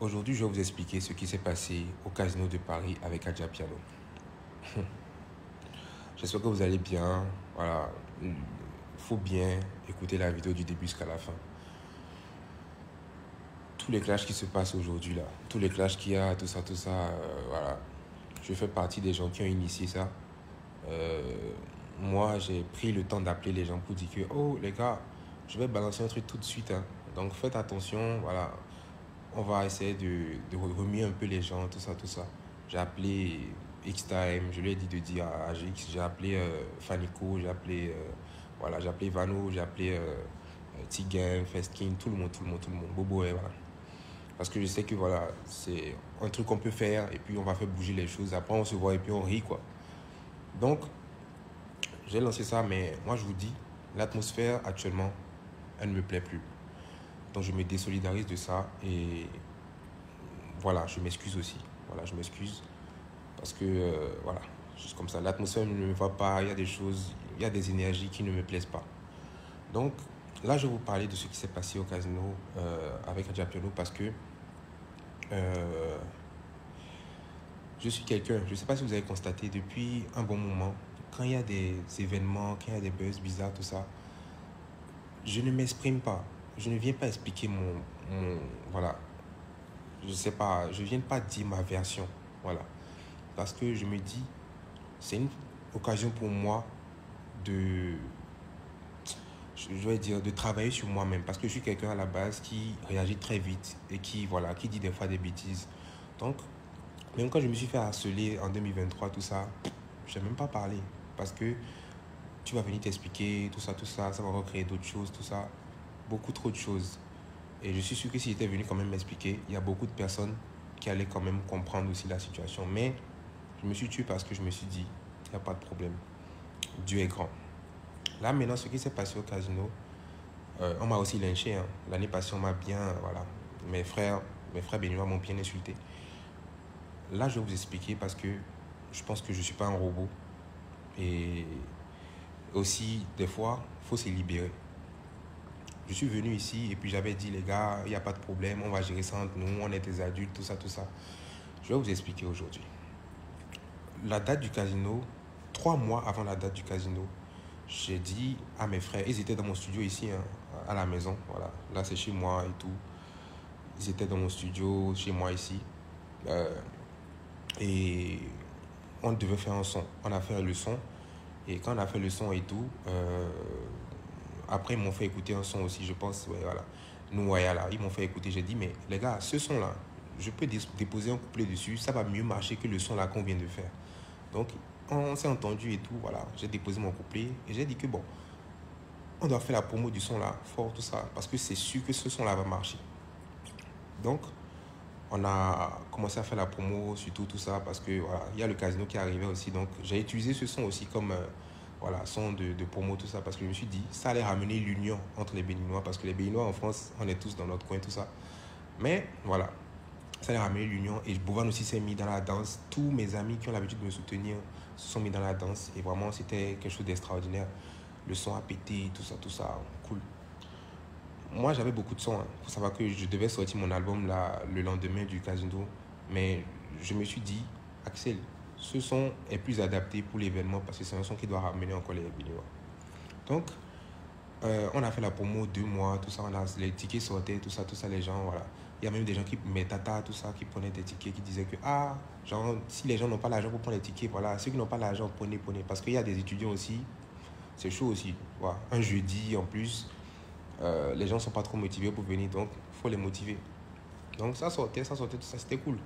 Aujourd'hui, je vais vous expliquer ce qui s'est passé au Casino de Paris avec Adja Piano. J'espère que vous allez bien. Voilà, il faut bien écouter la vidéo du début jusqu'à la fin. Tous les clashs qui se passent aujourd'hui là, tous les clashs qu'il y a, tout ça, voilà. Je fais partie des gens qui ont initié ça. Euh, Moi, j'ai pris le temps d'appeler les gens pour dire que, oh les gars, je vais balancer un truc tout de suite, hein. Donc faites attention, voilà. On va essayer de remuer un peu les gens, tout ça, tout ça. J'ai appelé X-Time, je lui ai dit de dire à GX, j'ai appelé Fanico, voilà, j'ai appelé Vano, j'ai appelé Tigan, Festkin, tout le monde, Bobo, et voilà. Parce que je sais que voilà, c'est un truc qu'on peut faire et puis on va faire bouger les choses. Après, on se voit et puis on rit, quoi. Donc, j'ai lancé ça, mais moi, je vous dis, l'atmosphère actuellement, elle ne me plaît plus. Donc, je me désolidarise de ça et voilà, je m'excuse aussi. Voilà, je m'excuse parce que, voilà, juste comme ça, l'atmosphère ne me va pas, il y a des choses, il y a des énergies qui ne me plaisent pas. Donc, là, je vais vous parler de ce qui s'est passé au casino avec Adja Piano parce que euh, je suis quelqu'un, je ne sais pas si vous avez constaté depuis un bon moment, quand il y a des événements, quand il y a des buzz bizarres, tout ça, je ne m'exprime pas. Je ne viens pas expliquer voilà, je sais pas, je viens pas dire ma version, voilà. Parce que je me dis, c'est une occasion pour moi de, je vais dire, de travailler sur moi-même. Parce que je suis quelqu'un à la base qui réagit très vite et qui, voilà, qui dit des fois des bêtises. Donc, même quand je me suis fait harceler en 2023, tout ça, je n'ai même pas parlé. Parce que tu vas venir t'expliquer, tout ça, ça va recréer d'autres choses, tout ça. Beaucoup trop de choses. Et je suis sûr que si j'étais venu quand même m'expliquer, il y a beaucoup de personnes qui allaient quand même comprendre aussi la situation. Mais je me suis tué parce que je me suis dit, il n'y a pas de problème. Dieu est grand. Là, maintenant, ce qui s'est passé au casino, on m'a aussi lynché, hein. L'année passée, on m'a bien, voilà, mes frères béninois m'ont bien insulté. Là, je vais vous expliquer parce que je pense que je ne suis pas un robot. Et aussi, des fois, il faut se libérer. Je suis venu ici et puis j'avais dit, les gars, il n'y a pas de problème, on va gérer ça entre nous, on est des adultes, tout ça, tout ça. Je vais vous expliquer aujourd'hui. La date du casino, 3 mois avant la date du casino, j'ai dit à mes frères, ils étaient dans mon studio ici, hein, à la maison, voilà. Là, c'est chez moi et tout. Ils étaient dans mon studio, chez moi ici. Euh, et on devait faire un son. On a fait le son. Et quand on a fait le son et tout, après, ils m'ont fait écouter un son aussi, je pense. Ouais, voilà. Nous, ouais, là, ils m'ont fait écouter. J'ai dit, mais les gars, ce son-là, je peux déposer un couplet dessus. Ça va mieux marcher que le son-là qu'on vient de faire. Donc, on s'est entendu et tout. Voilà. J'ai déposé mon couplet. Et j'ai dit que bon, on doit faire la promo du son-là, fort, tout ça. Parce que c'est sûr que ce son-là va marcher. Donc, on a commencé à faire la promo, surtout tout ça, parce que voilà, il y a le casino qui arrivait aussi. Donc, j'ai utilisé ce son aussi comme voilà, son de promo, tout ça, parce que je me suis dit, ça allait ramener l'union entre les Béninois, parce que les Béninois en France, on est tous dans notre coin, tout ça. Mais voilà, ça allait ramener l'union. Et Bovan aussi s'est mis dans la danse. Tous mes amis qui ont l'habitude de me soutenir se sont mis dans la danse. Et vraiment, c'était quelque chose d'extraordinaire. Le son a pété, tout ça, cool. Moi, j'avais beaucoup de sons. Il faut savoir que je devais sortir mon album là, le lendemain du casino. Mais je me suis dit, Axel, ce son est plus adapté pour l'événement parce que c'est un son qui doit ramener encore les vidéos. Donc, on a fait la promo 2 mois, tout ça, les tickets sortaient, tout ça, les gens, voilà. Il y a même des gens qui, mes tatas, tout ça, qui prenaient des tickets, qui disaient que, ah, genre, si les gens n'ont pas l'argent pour prendre les tickets, voilà, ceux qui n'ont pas l'argent, prenez. Parce qu'il y a des étudiants aussi, c'est chaud aussi, voilà. Un jeudi en plus, les gens ne sont pas trop motivés pour venir, donc il faut les motiver. Donc ça sortait, tout ça, c'était cool.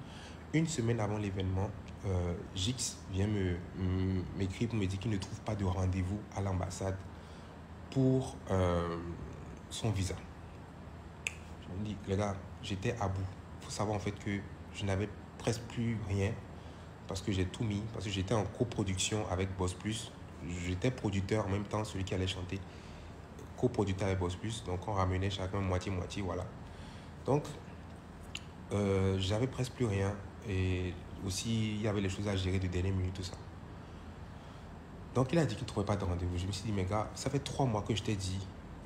Une semaine avant l'événement, Jix vient m'écrire pour me dire qu'il ne trouve pas de rendez-vous à l'ambassade pour son visa. Je me dis, les gars, j'étais à bout. Il faut savoir en fait que je n'avais presque plus rien parce que j'ai tout mis, parce que j'étais en coproduction avec Boss Plus. J'étais producteur en même temps, celui qui allait chanter. Coproducteur avec Boss Plus, donc on ramenait chacun moitié-moitié, voilà. Donc, j'avais presque plus rien et aussi il y avait les choses à gérer de dernière minute, tout ça. Donc il a dit qu'il ne trouvait pas de rendez-vous. Je me suis dit, mais gars, ça fait 3 mois que je t'ai dit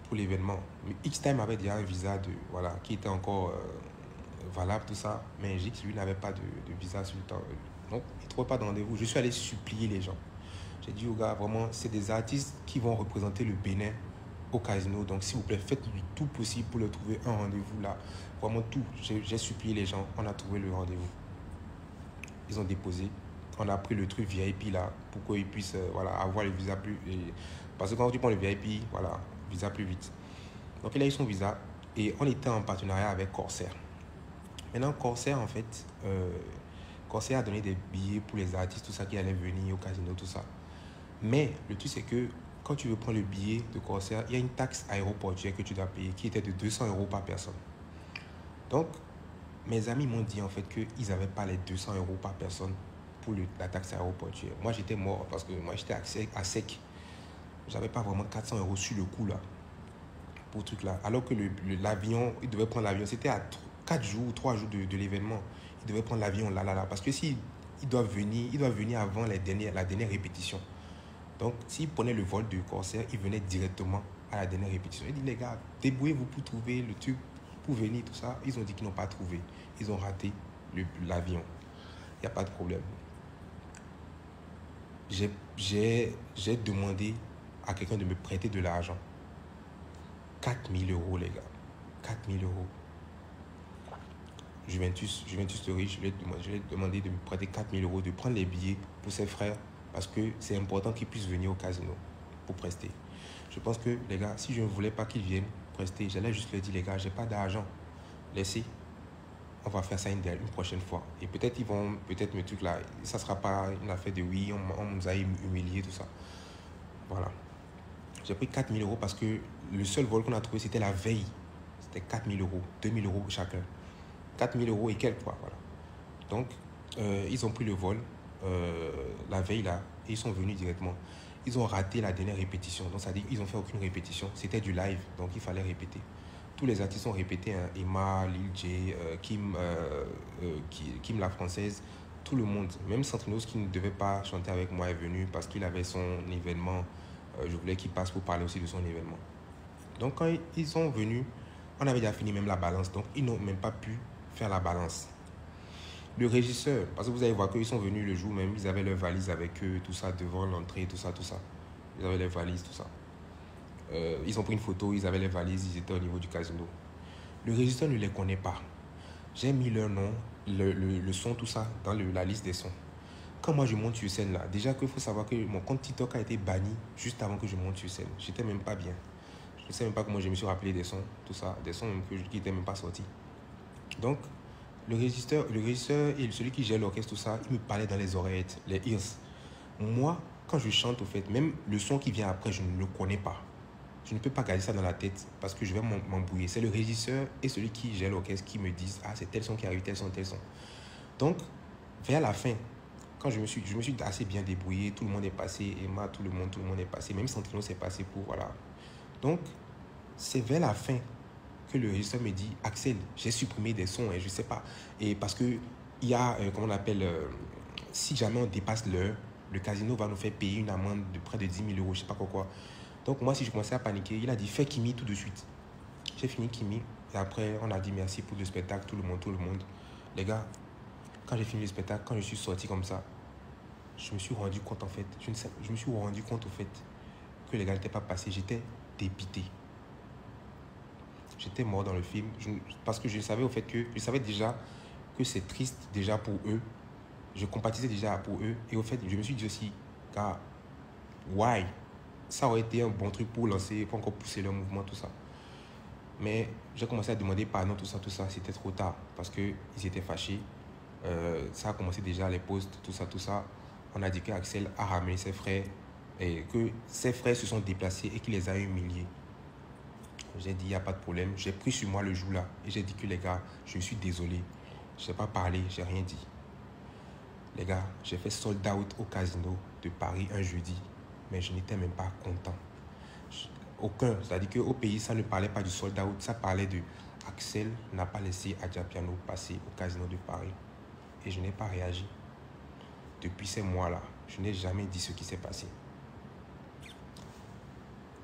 pour l'événement. Mais X-Time avait déjà un visa de, voilà, qui était encore valable, tout ça. Mais Gix, lui, n'avait pas de visa sur le temps. Donc, il ne trouvait pas de rendez-vous. Je suis allé supplier les gens. J'ai dit aux gars, vraiment, c'est des artistes qui vont représenter le Bénin au casino. Donc, s'il vous plaît, faites du tout possible pour leur trouver un rendez-vous là. Vraiment tout. J'ai supplié les gens. On a trouvé le rendez-vous. Ils ont déposé. On a pris le truc VIP là pour qu'ils puissent voilà, avoir le visa plus. Parce que quand tu prends le VIP, voilà, visa plus vite. Donc, il a eu son visa et on était en partenariat avec Corsair. Maintenant, Corsair, en fait, Corsair a donné des billets pour les artistes, tout ça qui allaient venir au casino, tout ça. Mais le truc, c'est que quand tu veux prendre le billet de Corsair, il y a une taxe aéroportuaire que tu dois payer qui était de 200 € par personne. Donc, mes amis m'ont dit en fait qu'ils n'avaient pas les 200 € par personne pour la taxe aéroportuaire. Moi, j'étais mort parce que moi, j'étais à sec. J'avais pas vraiment 400 € sur le coup là, pour truc là. Alors que l'avion, il devait prendre l'avion. C'était à 4 jours ou 3 jours de l'événement. Il devait prendre l'avion là. Parce que s'il doit venir avant la dernière répétition. Donc, s'il prenait le vol de Corsair, il venait directement à la dernière répétition. Il dit, les gars, débrouillez-vous pour trouver le truc, pour venir, tout ça. Ils ont dit qu'ils n'ont pas trouvé. Ils ont raté l'avion. Il n'y a pas de problème. J'ai demandé à quelqu'un de me prêter de l'argent. 4 000 €, les gars. 4 000 €. Juventus de riche, je lui ai demandé de me prêter 4 000 €, de prendre les billets pour ses frères. Parce que c'est important qu'ils puissent venir au casino pour prester. Je pense que, les gars, si je ne voulais pas qu'ils viennent prester, j'allais juste leur dire, les gars, j'ai pas d'argent. Laissez. On va faire ça une prochaine fois. Et peut-être ils vont, peut-être mes trucs là, ça ne sera pas une affaire de oui, on nous a humiliés, tout ça. Voilà. J'ai pris 4 000 € parce que le seul vol qu'on a trouvé, c'était la veille. C'était 4 000 €, 2 000 € chacun. 4 000 € et quelques, quoi. Voilà. Donc, ils ont pris le vol. La veille là, et ils sont venus directement. Ils ont raté la dernière répétition, donc ça dit qu'ils n'ont fait aucune répétition, c'était du live, donc il fallait répéter. Tous les artistes ont répété, hein. Emma, Lil J, Kim la française, tout le monde, même Santrinos qui ne devait pas chanter avec moi est venu parce qu'il avait son événement. Je voulais qu'il passe pour parler aussi de son événement. Donc quand ils sont venus, on avait déjà fini même la balance, donc ils n'ont même pas pu faire la balance. Le régisseur, parce que vous allez voir qu'ils sont venus le jour même, ils avaient leurs valises avec eux, tout ça, devant l'entrée, tout ça. Ils avaient les valises, tout ça. Ils ont pris une photo, ils avaient les valises, ils étaient au niveau du casino. Le régisseur ne les connaît pas. J'ai mis leur nom, le son, tout ça, dans la liste des sons. Quand moi je monte sur scène là, déjà qu'il faut savoir que mon compte TikTok a été banni juste avant que je monte sur scène. J'étais même pas bien. Je ne sais même pas comment je me suis rappelé des sons, tout ça, des sons même qui n'étaient même pas sortis. Donc, le régisseur et celui qui gère l'orchestre, tout ça, il me parlait dans les oreillettes, les ears. Moi, quand je chante, au fait, même le son qui vient après, je ne le connais pas. Je ne peux pas garder ça dans la tête parce que je vais m'embrouiller. C'est le régisseur et celui qui gère l'orchestre qui me disent, ah, c'est tel son qui arrive, tel son, tel son. Donc, vers la fin, quand je me suis assez bien débrouillé, tout le monde est passé, Emma, tout le monde est passé, même Santrino s'est passé pour, voilà. Donc, c'est vers la fin que le régisseur me dit, Axel, j'ai supprimé des sons, et je ne sais pas. Et parce que il y a, comment on appelle, si jamais on dépasse l'heure, le casino va nous faire payer une amende de près de 10 000 €, je ne sais pas quoi. Donc moi, si je commençais à paniquer, il a dit, fais Kimi tout de suite. J'ai fini Kimi, et après, on a dit merci pour le spectacle, tout le monde. Les gars, quand j'ai fini le spectacle, quand je suis sorti comme ça, je me suis rendu compte, en fait, que les gars n'étaient pas passés. J'étais dépité. J'étais mort dans le film parce que je savais au fait que je savais déjà que c'est triste déjà pour eux. Je compatissais déjà pour eux et au fait je me suis dit aussi car why ça aurait été un bon truc pour lancer, pour encore pousser leur mouvement, tout ça. Mais j'ai commencé à demander pardon, tout ça, c'était trop tard parce qu'ils étaient fâchés. Ça a commencé déjà les posts, tout ça. On a dit qu'Axel a ramené ses frères et que ses frères se sont déplacés et qu'il les a humiliés. J'ai dit, il n'y a pas de problème. J'ai pris sur moi le jour-là. Et j'ai dit que les gars, je suis désolé. Je n'ai pas parlé, je n'ai rien dit. Les gars, j'ai fait sold out au casino de Paris un jeudi. Mais je n'étais même pas content. C'est-à-dire qu'au pays, ça ne parlait pas du sold out. Ça parlait de Axel n'a pas laissé Adjapiano passer au casino de Paris. Et je n'ai pas réagi. Depuis ces mois-là, je n'ai jamais dit ce qui s'est passé.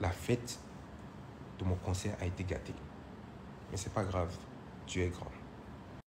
La fête de mon concert a été gâté. Mais c'est pas grave, Dieu est grand.